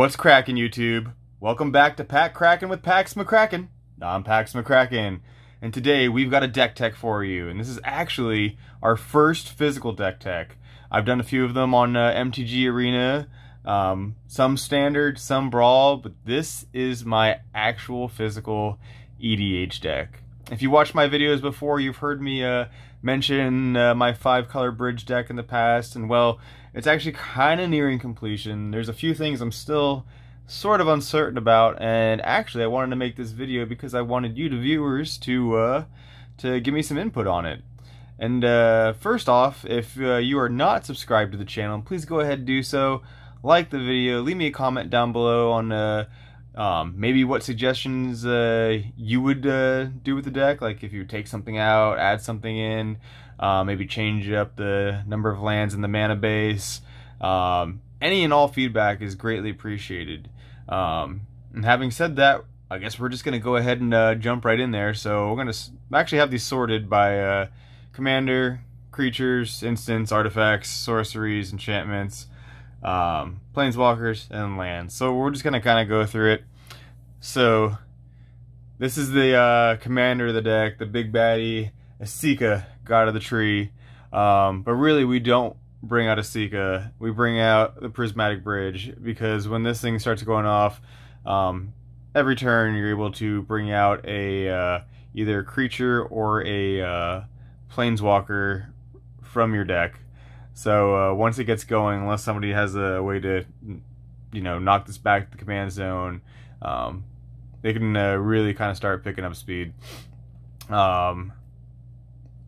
What's cracking, YouTube? Welcome back to Pack Crackin with Pax McCrackin. I'm Pax McCrackin, and today we've got a deck tech for you, and this is actually our first physical deck tech. I've done a few of them on MTG Arena, some standard, some brawl, but this is my actual physical EDH deck. If you watched my videos before, you've heard me mention my 5-color bridge deck in the past, and well, it's actually kind of nearing completion. There's a few things I'm still sort of uncertain about, and actually I wanted to make this video because I wanted you, the viewers, to give me some input on it. And first off, if you are not subscribed to the channel, please go ahead and do so. Like the video, leave me a comment down below on maybe what suggestions you would do with the deck, like if you take something out, add something in, maybe change up the number of lands in the mana base. Any and all feedback is greatly appreciated. And having said that, I guess we're just going to go ahead and jump right in there. So we're going to actually have these sorted by commander, creatures, instants, artifacts, sorceries, enchantments, planeswalkers, and lands. So we're just going to kind of go through it. So this is the commander of the deck, the big baddie, Asika, god of the tree. But really we don't bring out Asika, we bring out the prismatic bridge, because when this thing starts going off, every turn you're able to bring out a either a creature or a planeswalker from your deck. So once it gets going, unless somebody has a way to, you know, knock this back to the command zone, they can really kind of start picking up speed.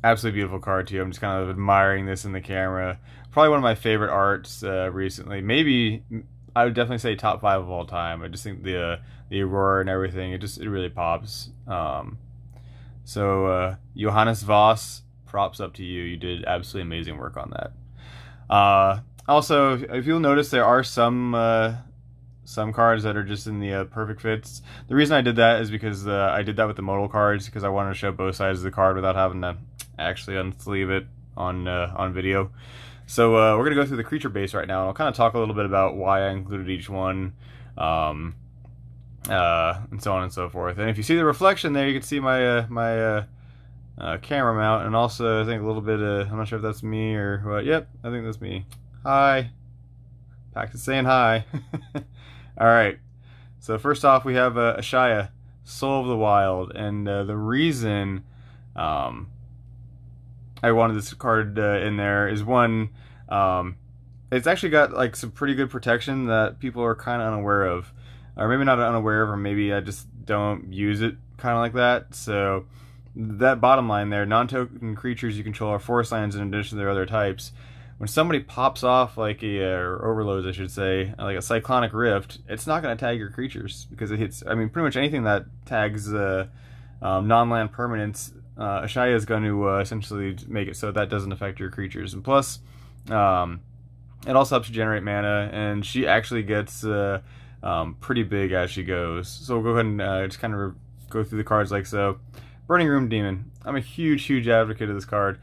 Absolutely beautiful card too. I'm just kind of admiring this in the camera. Probably one of my favorite arts recently. Maybe I would definitely say top 5 of all time. I just think the aurora and everything, it really pops. So Johannes Voss, props up to you. You did absolutely amazing work on that. Also, if you'll notice, there are some cards that are just in the perfect fits. The reason I did that is because I did that with the modal cards, because I wanted to show both sides of the card without having to actually unsleeve it on video. So we're gonna go through the creature base right now, and I'll kind of talk a little bit about why I included each one, and so on and so forth. And if you see the reflection there, you can see my camera mount, and also I think a little bit I'm not sure if that's me or what. Yep, I think that's me. Hi, Pax is saying hi. All right, so first off we have Ashaya, Soul of the Wild, and the reason I wanted this card in there is one, it's actually got like some pretty good protection that people are kind of unaware of, or maybe not unaware of, or maybe I just don't use it kind of like that. So that bottom line there, non-token creatures you control are forest lands in addition to their other types. When somebody pops off like or overloads, I should say, like a Cyclonic Rift, it's not going to tag your creatures, because it hits, I mean, pretty much anything that tags non-land permanents, Ashaya is going to essentially make it so that doesn't affect your creatures. And plus, it also helps you generate mana, and she actually gets pretty big as she goes. So we'll go ahead and just kind of go through the cards like so. Burning Room Demon. I'm a huge advocate of this card,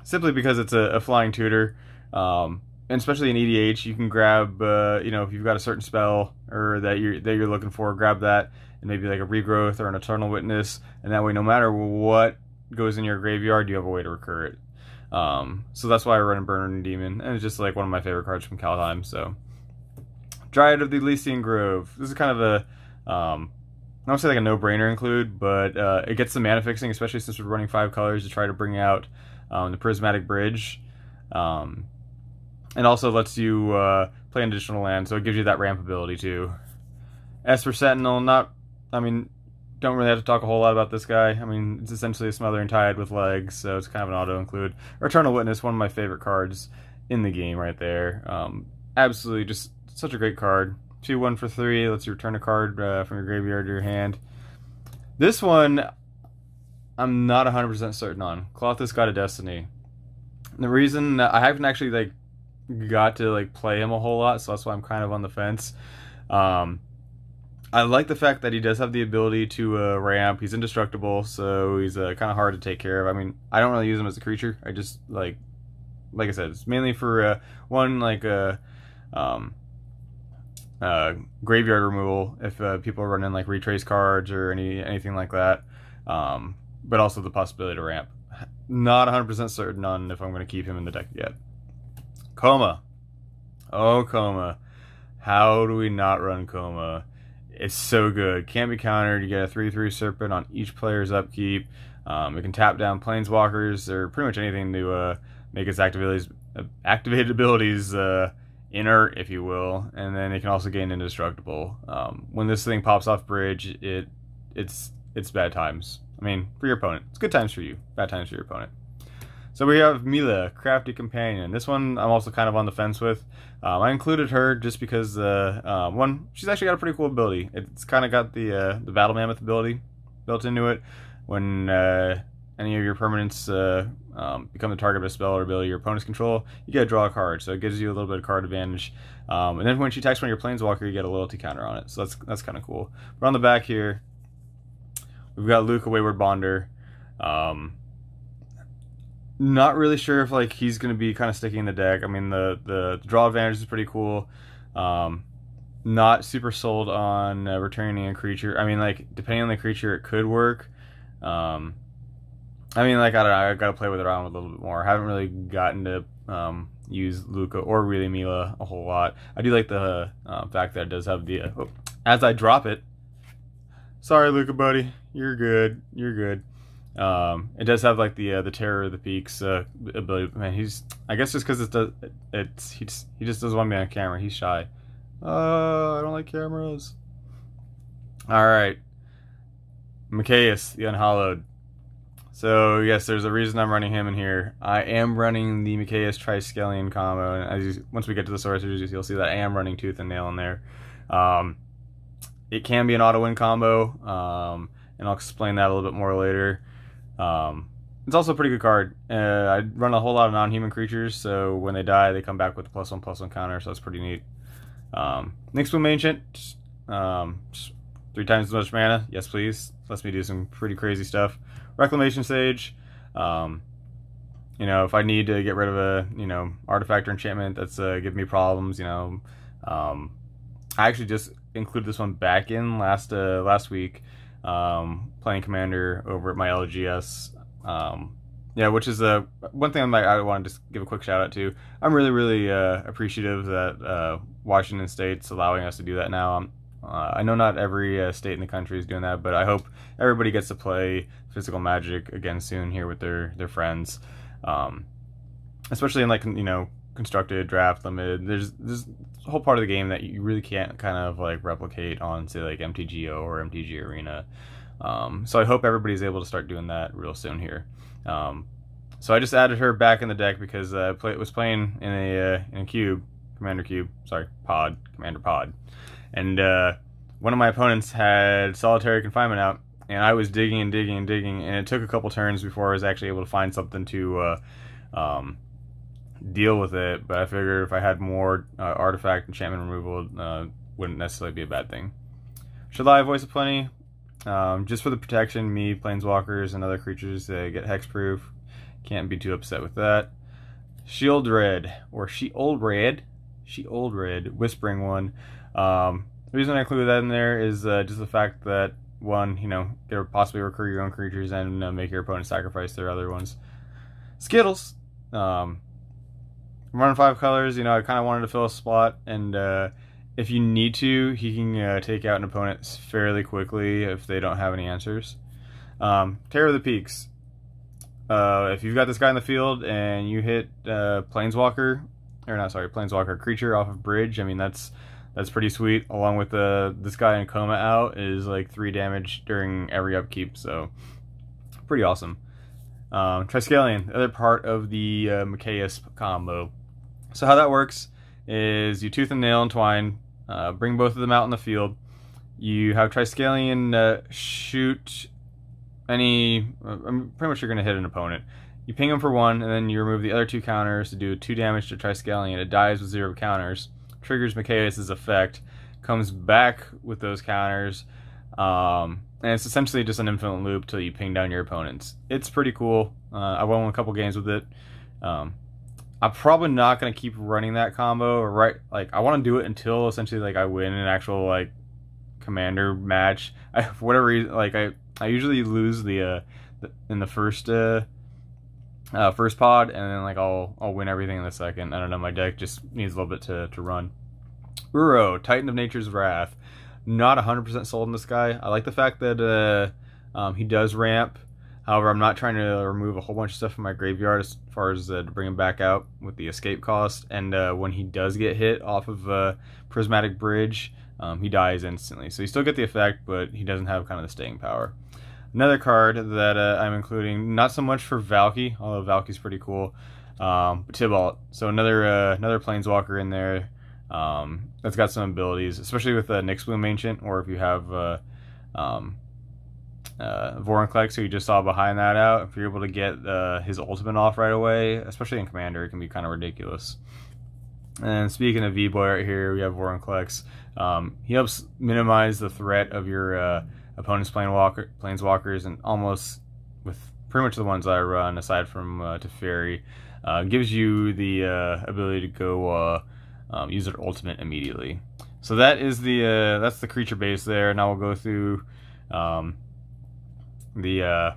simply because it's a flying tutor, and especially in EDH, you can grab, you know, if you've got a certain spell or that you're looking for, grab that, and maybe like a Regrowth or an Eternal Witness, and that way no matter what goes in your graveyard, you have a way to recur it. So that's why I run a Burning Demon, and it's just like one of my favorite cards from Kaldheim. So Dryad of the Elysian Grove. This is kind of a I don't say like a no-brainer include, but it gets some mana fixing, especially since we're running 5 colors to try to bring out the Prismatic Bridge, and also lets you play an additional land, so it gives you that ramp ability too. Esper Sentinel, don't really have to talk a whole lot about this guy. I mean, it's essentially a Smothering Tide with legs, so it's kind of an auto-include. Eternal Witness, one of my favorite cards in the game right there. Absolutely just such a great card. 2/1 for 3, lets you return a card from your graveyard to your hand. This one, I'm not 100% certain on. Klothys, God of Destiny. The reason I haven't actually got to play him a whole lot, so that's why I'm kind of on the fence. I like the fact that he does have the ability to ramp. He's indestructible, so he's kind of hard to take care of. I mean, I don't really use him as a creature. I just like I said, it's mainly for one graveyard removal if people are running like retrace cards or anything like that. But also the possibility to ramp. Not 100% certain on if I'm going to keep him in the deck yet. Coma. Oh, Coma. How do we not run Coma? It's so good. Can't be countered. You get a 3/3 Serpent on each player's upkeep. It can tap down Planeswalkers or pretty much anything to make its activated abilities inert, if you will. And then it can also gain indestructible. When this thing pops off bridge, it's bad times. I mean, for your opponent. It's good times for you. Bad times for your opponent. So we have Mila, Crafty Companion. This one I'm also kind of on the fence with. I included her just because, one, she's actually got a pretty cool ability. It's kind of got the Battle Mammoth ability built into it. When any of your permanents become the target of a spell or ability your opponents control, you get to draw a card. So it gives you a little bit of card advantage. And then when she attacks one of your Planeswalker, you get a loyalty counter on it. So that's kind of cool. But on the back here, we've got Luke, a Wayward Bonder. Not really sure if like he's going to be kind of sticking in the deck. I mean, the draw advantage is pretty cool. Not super sold on returning a creature. I mean, like, depending on the creature, it could work. I mean, like, I don't know. I got to play with it around a little bit more. I haven't really gotten to use Luca or really Mila a whole lot. I do like the fact that it does have the... as I drop it... Sorry, Luca, buddy. You're good. You're good. It does have like the Terror of the Peaks ability. Man, he's... I guess just because he just doesn't want to be on camera. He's shy. I don't like cameras. Alright. Mikaeus, the Unhallowed. So, yes, there's a reason I'm running him in here. I am running the Mikaeus Triskelion combo, and once we get to the sorcerers, you'll see that I am running Tooth and Nail in there. It can be an auto-win combo, and I'll explain that a little bit more later. It's also a pretty good card. I run a whole lot of non-human creatures, so when they die, they come back with a +1/+1 counter, so that's pretty neat. Nyxbloom Ancient, 3 times as much mana, yes please. Lets me do some pretty crazy stuff. Reclamation Sage, you know, if I need to get rid of a, you know, artifact or enchantment that's giving me problems, you know. I actually just included this one back in last week, playing Commander over at my LGS. Yeah, which is one thing I want to just give a quick shout out to. I'm really appreciative that Washington State's allowing us to do that now. I know not every state in the country is doing that, but I hope everybody gets to play physical Magic again soon here with their friends. Especially in, like, you know, constructed, draft, limited. There's a whole part of the game that you really can't kind of like replicate on, say, like MTGO or MTG Arena. So I hope everybody's able to start doing that real soon here. So I just added her back in the deck because I was playing in a cube, Commander Cube, sorry, pod, Commander Pod. And one of my opponents had Solitary Confinement out, and I was digging and digging and digging, and it took a couple turns before I was actually able to find something to deal with it. But I figured if I had more artifact enchantment removal, wouldn't necessarily be a bad thing. Shalai, Voice of Plenty, just for the protection, me, Planeswalkers, and other creatures get hexproof. Can't be too upset with that. Sheoldred, or Sheoldred, Whispering One. The reason I included that in there is just the fact that, one, you know, get to possibly recur your own creatures and make your opponent sacrifice their other ones. Skittles. I'm running 5 colors. You know, I kind of wanted to fill a slot, and if you need to, he can take out an opponent fairly quickly if they don't have any answers. Terror of the Peaks. If you've got this guy in the field and you hit Planeswalker creature off of bridge, I mean, that's pretty sweet. Along with this guy in Coma out is like 3 damage during every upkeep, so pretty awesome. Triskelion, the other part of the Mikaeus combo. So how that works is you Tooth and Nail and Twine, bring both of them out in the field. You have Triskelion shoot any... I'm pretty much you're going to hit an opponent. You ping him for 1, and then you remove the other 2 counters to do 2 damage to Triskelion. It dies with 0 counters. Triggers Mikaeus' effect, comes back with those counters, and it's essentially just an infinite loop till you ping down your opponents. It's pretty cool. I won a couple games with it. I'm probably not gonna keep running that combo, right? Like I want to do it until essentially like I win an actual like commander match. For whatever reason, like I usually lose in the first first pod, and then like I'll win everything in the second. I don't know, my deck just needs a little bit to run. Uro, Titan of Nature's Wrath. Not 100% sold on this guy. I like the fact that he does ramp. However, I'm not trying to remove a whole bunch of stuff from my graveyard as far as to bring him back out with the escape cost. And when he does get hit off of Prismatic Bridge, he dies instantly. So you still get the effect, but he doesn't have kind of the staying power. Another card that I'm including, not so much for Valky, although Valky's pretty cool, but Tibalt. So another Planeswalker in there that's got some abilities, especially with Nyx Bloom Ancient, or if you have Vorinclex, who you just saw behind that out. If you're able to get his ultimate off right away, especially in Commander, it can be kind of ridiculous. And speaking of V-Boy right here, we have Vorinclex. He helps minimize the threat of your opponent's planeswalkers, and almost with pretty much the ones that I run, aside from Teferi, gives you the ability to go use their ultimate immediately. So that is that's the creature base there. Now we'll go through the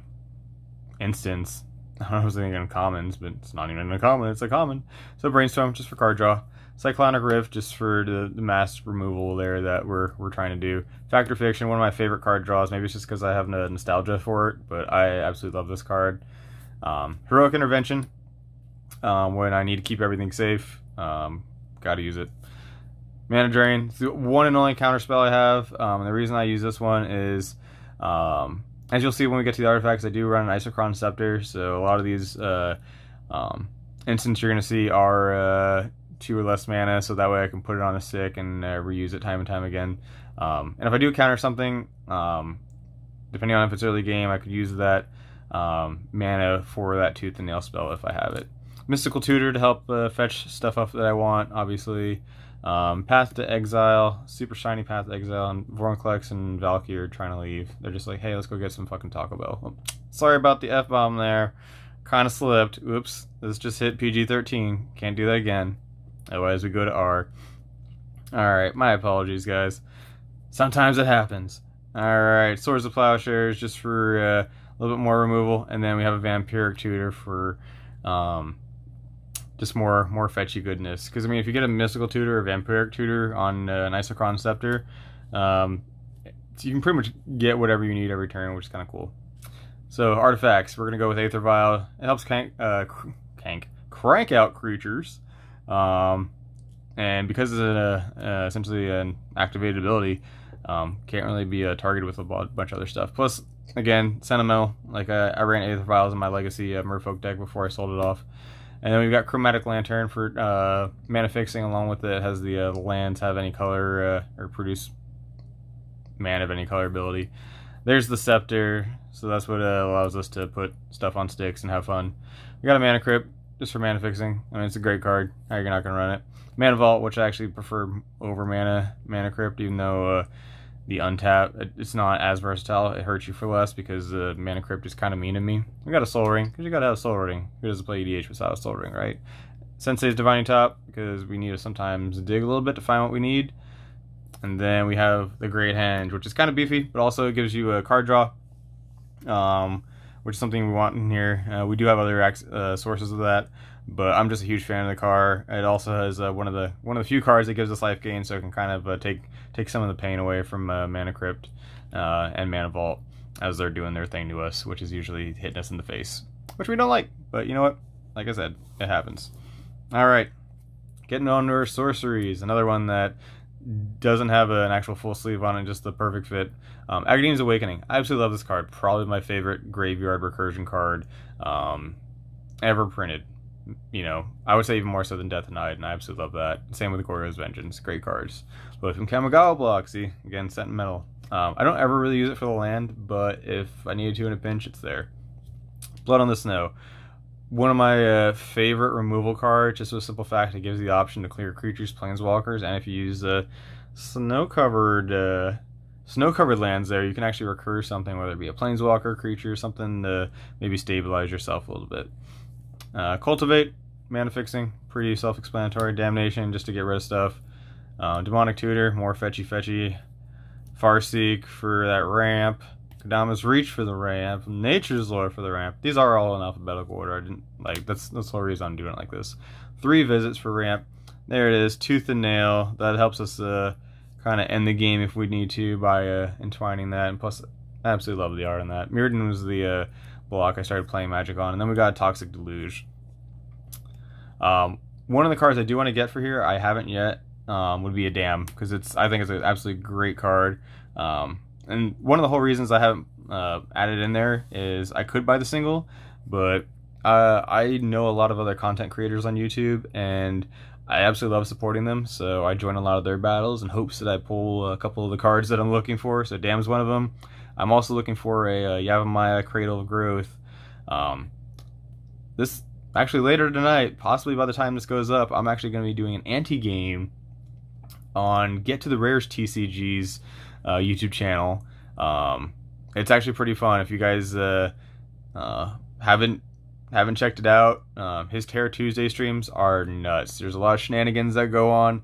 instance. I don't know if I was thinking in commons, but it's not even a common, it's a common. So Brainstorm, just for card draw. Cyclonic Rift, just for the mass removal there that we're trying to do. Factor Fiction, one of my favorite card draws. Maybe it's just because I have no nostalgia for it, but I absolutely love this card. Heroic Intervention, when I need to keep everything safe, gotta use it. Mana Drain, it's the one and only counter spell I have. And the reason I use this one is, as you'll see when we get to the artifacts, I do run an Isochron Scepter, so a lot of these instances you're going to see are 2 or less mana, so that way I can put it on a stick and reuse it time and time again. And if I do counter something, depending on if it's early game, I could use that mana for that Tooth and Nail spell if I have it. Mystical Tutor to help fetch stuff up that I want, obviously. Path to Exile, super shiny Path to Exile, and Vorinclex and Valky are trying to leave. They're just like, hey, let's go get some fucking Taco Bell. Oh, sorry about the F-bomb there. Kind of slipped. Oops. This just hit PG-13. Can't do that again. Otherwise, we go to R. Alright, my apologies, guys. Sometimes it happens. Alright, Swords of Plowshares, just for a little bit more removal. And then we have a Vampiric Tutor for just more fetchy goodness. Because, I mean, if you get a Mystical Tutor or Vampiric Tutor on an Isochron Scepter, you can pretty much get whatever you need every turn, which is kind of cool. So, artifacts. We're going to go with Aether Vial. It helps crank out creatures. And because it's essentially an activated ability, can't really be targeted with a bunch of other stuff. Plus, again, sentimental. Like I ran Aether Vials in my Legacy Merfolk deck before I sold it off. And then we've got Chromatic Lantern for mana fixing. Along with it has the lands have any color or produce mana of any color ability. There's the Scepter, so that's what allows us to put stuff on sticks and have fun. We got a Mana Crypt, just for mana fixing. I mean, it's a great card. How you're not going to run it. Mana Vault, which I actually prefer over Mana Crypt, even though the untap, it's not as versatile. It hurts you for less because Mana Crypt is kind of mean to me. We got a Soul Ring, because you got to have a Soul Ring. Who doesn't play EDH without a Soul Ring, right? Sensei's Divining Top, because we need to sometimes dig a little bit to find what we need. And then we have the Great Henge, which is kind of beefy, but also gives you a card draw, which is something we want in here. We do have other sources of that, but I'm just a huge fan of the card. It also has one of the few cards that gives us life gain, so it can kind of take some of the pain away from Mana Crypt and Mana Vault as they're doing their thing to us, which is usually hitting us in the face, which we don't like. But you know what? Like I said, it happens. All right, getting on to our sorceries. Another one that doesn't have an actual full sleeve on it, just the perfect fit. Agadeem's Awakening. I absolutely love this card. Probably my favorite graveyard recursion card ever printed. You know, I would say even more so than Death Denied, and I absolutely love that. Same with Gorgo's Vengeance. Great cards. Both from Kamigawa block. See, again, sentimental. I don't ever really use it for the land, but if I needed to in a pinch, it's there. Blood on the Snow. One of my favorite removal cards, just with the simple fact it gives the option to clear creatures, planeswalkers, and if you use snow-covered lands there, you can actually recur something, whether it be a planeswalker, creature, something to maybe stabilize yourself a little bit. Cultivate, mana fixing, pretty self-explanatory. Damnation, just to get rid of stuff. Demonic Tutor, more fetchy. Farseek for that ramp. Kodama's Reach for the ramp. Nature's Lore for the ramp. These are all in alphabetical order. I didn't like that's the whole reason I'm doing it like this. 3 visits for ramp. There it is, Tooth and Nail. That helps us kind of end the game if we need to by entwining that. And plus, I absolutely love the art on that. Mirrodin was the block I started playing Magic on, and then we got Toxic Deluge. One of the cards I do want to get for here, I haven't yet, would be a Dam, because I think it's an absolutely great card. And one of the whole reasons I haven't added in there is I could buy the single, but I know a lot of other content creators on YouTube, and I absolutely love supporting them, so I join a lot of their battles in hopes that I pull a couple of the cards that I'm looking for. So Dam's one of them. I'm also looking for a Yavimaya Cradle of Growth. This actually later tonight, possibly by the time this goes up, I'm actually going to be doing an anti-game on Get to the Rares TCG's YouTube channel. It's actually pretty fun. If you guys haven't checked it out, his Terror Tuesday streams are nuts. There's a lot of shenanigans that go on.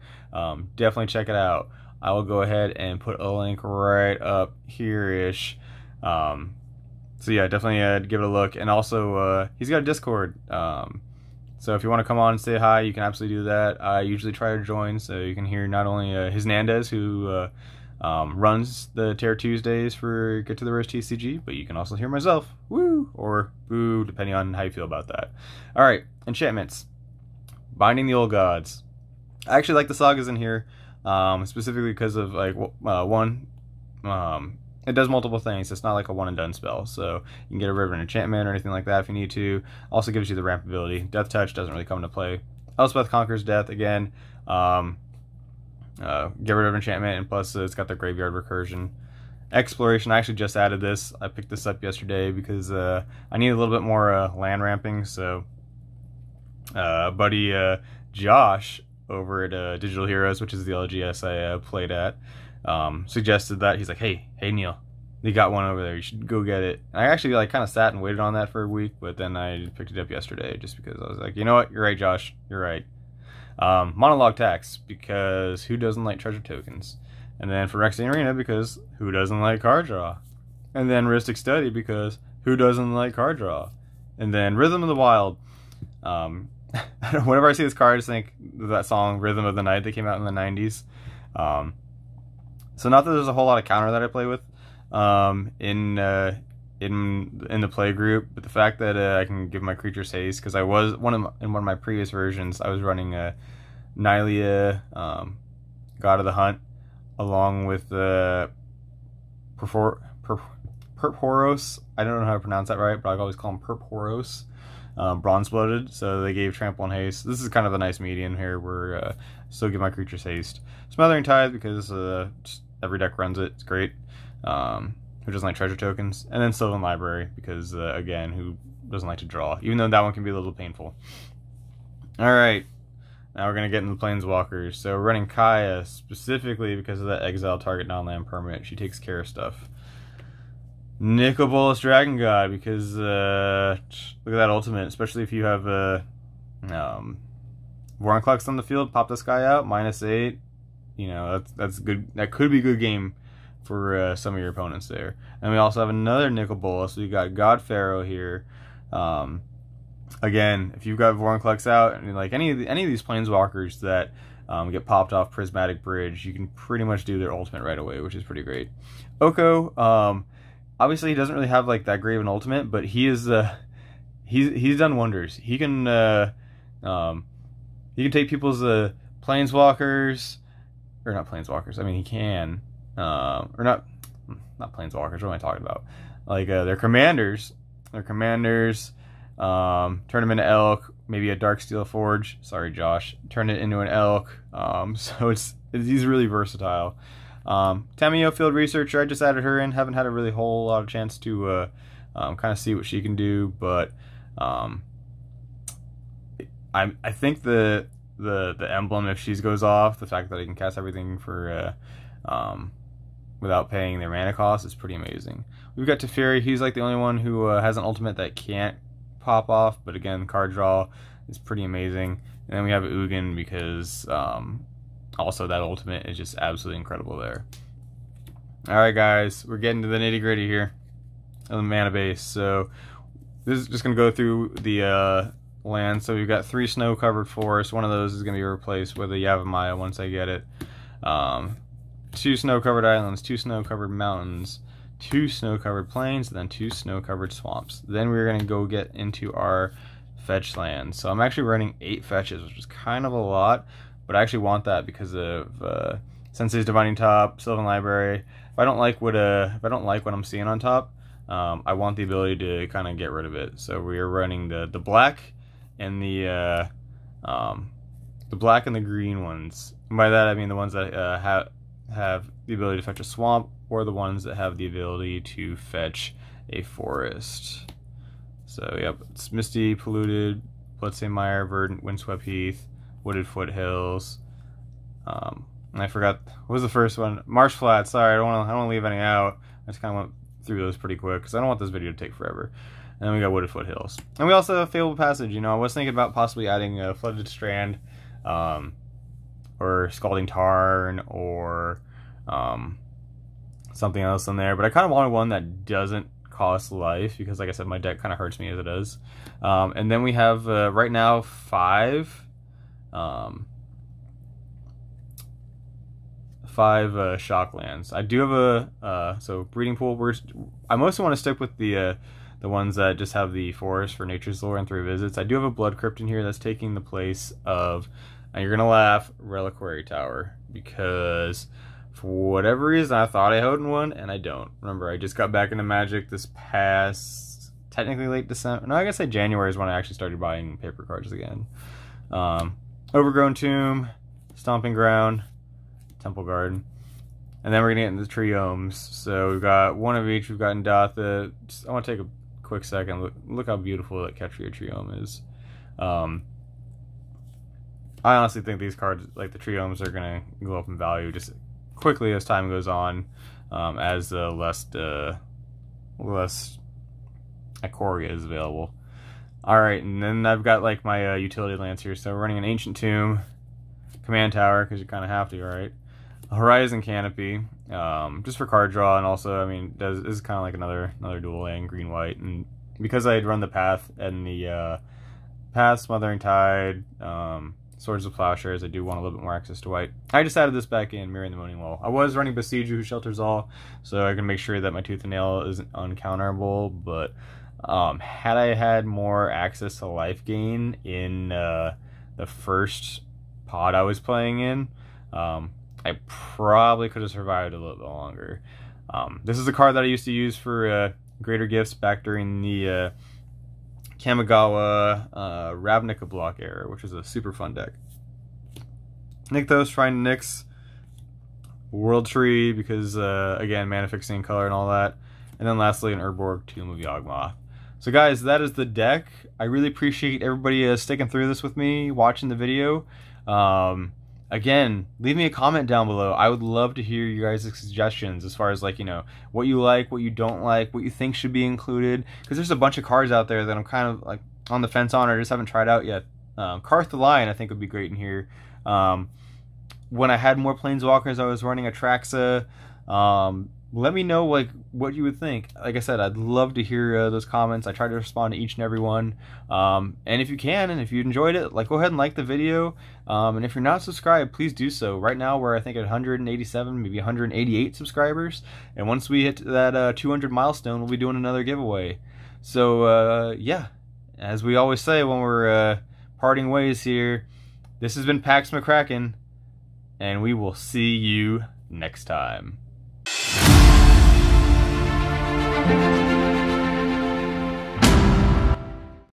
Definitely check it out. I will go ahead and put a link right up here-ish. So yeah, definitely give it a look. And also, he's got a Discord. So if you want to come on and say hi, you can absolutely do that. I usually try to join, so you can hear not only his Nandez, who runs the Terror Tuesdays for Get to the Rares TCG, but you can also hear myself, woo, or boo, depending on how you feel about that. Alright, enchantments. Binding the Old Gods. I actually like the sagas in here, specifically because of, like, one, it does multiple things. It's not like a one and done spell, so you can get rid of an enchantment or anything like that if you need to. Also gives you the ramp ability. Death Touch doesn't really come into play. Elspeth Conquers Death, again, get rid of enchantment, and plus it's got the graveyard recursion. Exploration, I actually just added this. I picked this up yesterday because I need a little bit more land ramping, so buddy Josh over at Digital Heroes, which is the LGS I played at, suggested that. He's like, hey Neil, you got one over there, you should go get it. And I actually like kind of sat and waited on that for a week, but then I picked it up yesterday just because I was like, you know what, you're right Josh, you're right. Monologue Tax, because who doesn't like treasure tokens? And then for Phyrexian Arena, because who doesn't like card draw? And then Rhystic Study, because who doesn't like card draw? And then Rhythm of the Wild. Whenever I see this card, I just think of that song Rhythm of the Night that came out in the 90s. So not that there's a whole lot of counter that I play with in the play group, but the fact that I can give my creatures haste, because I was in one of my previous versions, I was running Nylea, God of the Hunt, along with Purporos. I don't know how to pronounce that right, but I always call him Purporos. Bronze Blooded, so they gave Trample and Haste. This is kind of a nice median here where still give my creatures haste. Smothering Tithe, because just every deck runs it. It's great. Who doesn't like treasure tokens? And then Sylvan Library, because again, who doesn't like to draw? Even though that one can be a little painful. Alright, now we're going to get into the Planeswalkers. So we're running Kaya specifically because of that exile target non-land permanent. She takes care of stuff. Nicol Bolas Dragon God, because look at that ultimate, especially if you have Vorinclex on the field, pop this guy out, -8. You know, that's good. That could be a good game for some of your opponents there. And we also have another Nicol Bolas. So we got God Pharaoh here. Again, if you've got Vorinclex out, and like any of these Planeswalkers that get popped off Prismatic Bridge, you can pretty much do their ultimate right away, which is pretty great. Oko, obviously he doesn't really have like that great of an ultimate, but he is he's done wonders. He can take people's Planeswalkers, or not Planeswalkers. I mean, he can. Or not Planeswalkers, what am I talking about? Like, their commanders. Turn them into Elk, maybe a Darksteel Forge. Sorry, Josh. Turn it into an Elk. So he's really versatile. Tamio, Field Researcher, I just added her in. Haven't had a really whole lot of chance to kind of see what she can do, but I think the emblem, if she goes off, the fact that I can cast everything for without paying their mana cost is pretty amazing. We've got Teferi. He's like the only one who has an ultimate that can't pop off, but again, card draw is pretty amazing. And then we have Ugin because also that ultimate is just absolutely incredible there. Alright guys, we're getting to the nitty gritty here of the mana base. So this is just going to go through the land. So we've got 3 snow covered forests. One of those is going to be replaced with a Yavimaya once I get it. 2 snow covered islands, 2 snow covered mountains, 2 snow covered plains, and then 2 snow covered swamps. Then we're going to go get into our fetch land. So I'm actually running 8 fetches, which is kind of a lot, but I actually want that because of Sensei's Divining Top, Sylvan Library. If I don't like what I'm seeing on top, I want the ability to kind of get rid of it. So we are running the black and the black and the green ones. And by that I mean the ones that have the ability to fetch a swamp, or the ones that have the ability to fetch a forest. So yep, it's Misty, Polluted, Bloodstained Mire, Verdant, Windswept Heath, Wooded Foothills. And I forgot, what was the first one? Marsh Flats. Sorry, I don't want to leave any out. I just kind of went through those pretty quick because I don't want this video to take forever. And then we got Wooded Foothills, and we also have Fabled Passage. You know, I was thinking about possibly adding a Flooded Strand, or Scalding Tarn, or something else in there. But I kind of wanted one that doesn't cost life because, like I said, my deck kind of hurts me as it is. And then we have right now 5 shock lands. I do have a so Breeding Pool. I mostly want to stick with the ones that just have the forest for Nature's Lore and 3 visits. I do have a Blood Crypt in here that's taking the place of, and you're gonna laugh, Reliquary Tower, because for whatever reason I thought I owned one and I don't. Remember, I just got back into Magic this past, technically late December. No, I guess January is when I actually started buying paper cards again. Overgrown Tomb, Stomping Ground, Temple Garden, and then we're gonna get into the Triomes. So we've got one of each. We've got Ndatha. I want to take a quick second. Look how beautiful that Ketria Triome is. I honestly think these cards, like the Triomes, are gonna go up in value just quickly as time goes on, as less Ikoria is available. All right, and then I've got like my utility lands here. So we're running an Ancient Tomb, Command Tower because you kind of have to, right? Horizon Canopy, just for card draw, and also, I mean, this is kind of like another dual land, green white, and because I had run the Path and the Path, Smothering Tide, Swords of Plowshares, I do want a little bit more access to white. I just added this back in, Mirroring the Moaning Wall. I was running Besieger, who shelters all, so I can make sure that my Tooth and Nail isn't uncounterable, but had I had more access to life gain in the first pod I was playing in, I probably could have survived a little bit longer. This is a card that I used to use for Greater Gifts back during the Kamigawa Ravnica block era, which was a super fun deck. Nykthos, Shrine to Nyx, World Tree, because again, mana fixing color and all that. And then lastly, an Urborg, Tomb of Yawgmoth. So guys, that is the deck. I really appreciate everybody sticking through this with me, watching the video. Again, leave me a comment down below. I would love to hear you guys' suggestions as far as, like, you know, what you like, what you don't like, what you think should be included. Because there's a bunch of cards out there that I'm kind of like on the fence on or just haven't tried out yet. Karth the Lion I think would be great in here. When I had more Planeswalkers, I was running Atraxa. Let me know like what you would think. Like I said, I'd love to hear those comments. I try to respond to each and every one. And if you can, and if you enjoyed it, like, go ahead and like the video. And if you're not subscribed, please do so. Right now we're, I think, at 187, maybe 188 subscribers. And once we hit that 200 milestone, we'll be doing another giveaway. So yeah, as we always say when we're parting ways here, this has been Pax McCrackin, and we will see you next time.